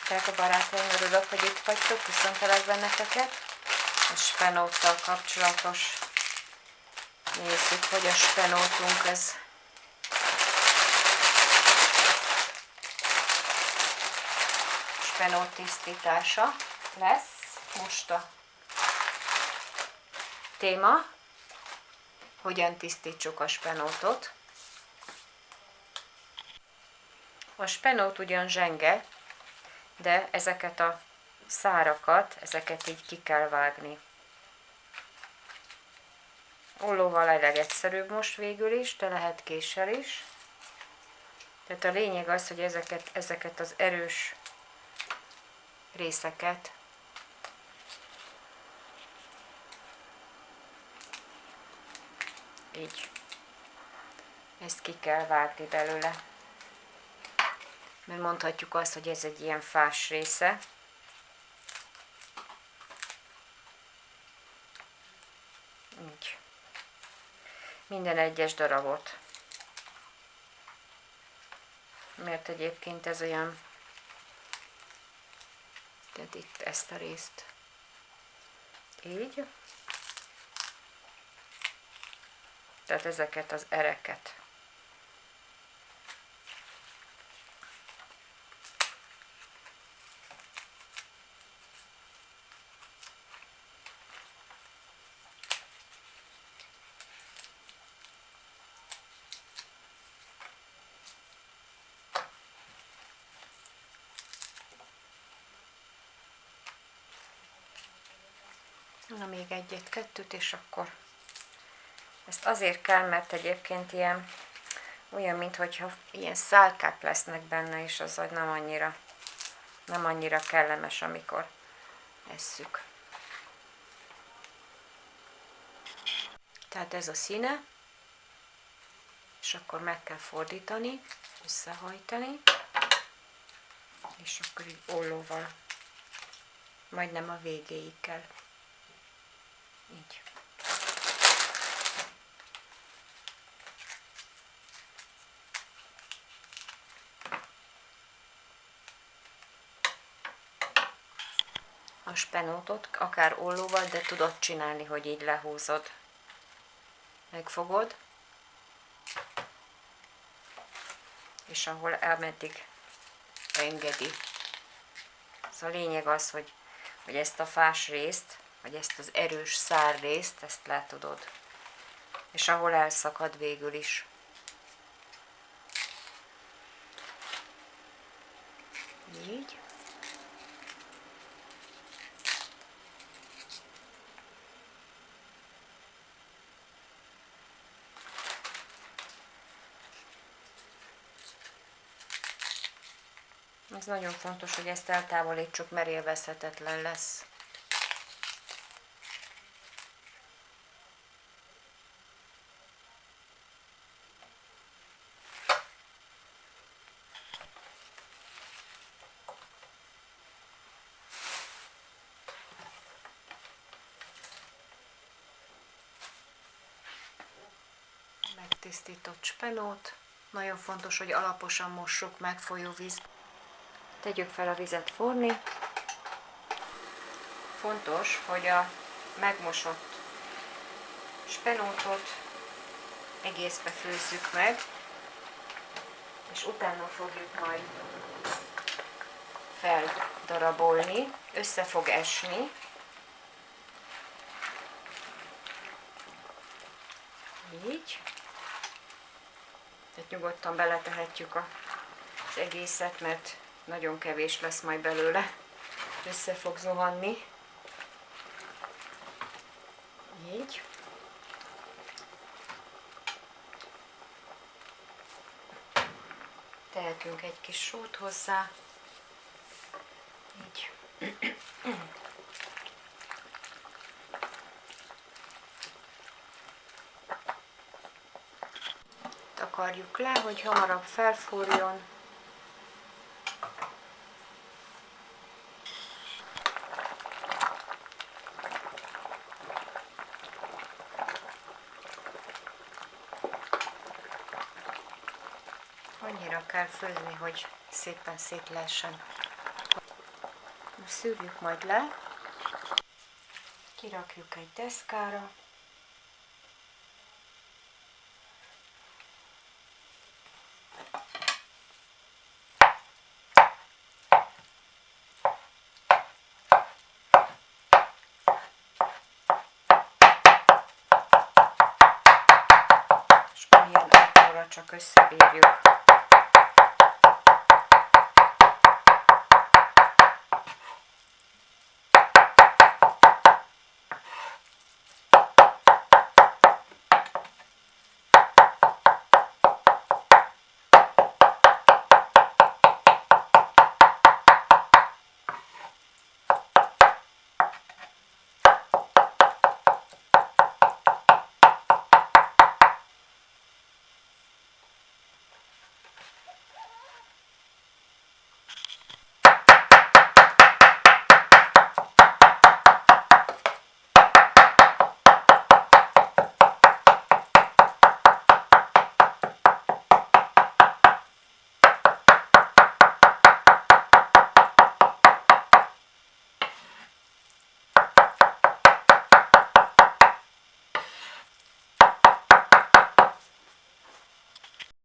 Drága barátaim, örülök, hogy itt vagytok, köszöntelek benneteket. A spenóttal kapcsolatos. Nézzük, hogy a spenótunk ez spenót tisztítása lesz. Most a téma, hogyan tisztítsuk a spenótot. A spenót ugyan zsenge, de ezeket a szárakat, ezeket így ki kell vágni. Ollóval a legegyszerűbb most végül is, de lehet késsel is. Tehát a lényeg az, hogy ezeket az erős részeket így, ezt ki kell vágni belőle. Mert mondhatjuk azt, hogy ez egy ilyen fás része. Így. Minden egyes darabot. Mert egyébként ez olyan, tehát itt ezt a részt. Így. Tehát ezeket az ereket. Na, még egyet-kettőt, és akkor ezt azért kell, mert egyébként olyan, mintha ilyen szálkák lesznek benne, és az nem annyira kellemes, amikor esszük. Tehát ez a színe, és akkor meg kell fordítani, összehajtani, és akkor így ollóval majdnem a végéig kell. Így. A spenótot akár ollóval, de tudod csinálni, hogy így lehúzod. Megfogod, és ahol elmeddig engedi. Ez a lényeg az, hogy ezt a fás részt, vagy ezt az erős szár részt, ezt le tudod. És ahol elszakad végül is. Így. Ez nagyon fontos, hogy ezt eltávolítsuk, mert élvezhetetlen lesz. Megtisztított spenót. Nagyon fontos, hogy alaposan mossuk meg folyóvízbe. Tegyük fel a vizet forni. Fontos, hogy a megmosott spenótot egészbe főzzük meg, és utána fogjuk majd feldarabolni, össze fog esni. Így. Tehát nyugodtan beletehetjük az egészet, mert nagyon kevés lesz majd belőle. Össze fog zuhanni. Így. Tehetünk egy kis sót hozzá. Így. Takarjuk le, hogy hamarabb felfúrjon. Annyira kell főzni, hogy szépen szét lehessen szűrjük majd le, kirakjuk egy deszkára, és olyan akkor csak összebírjuk.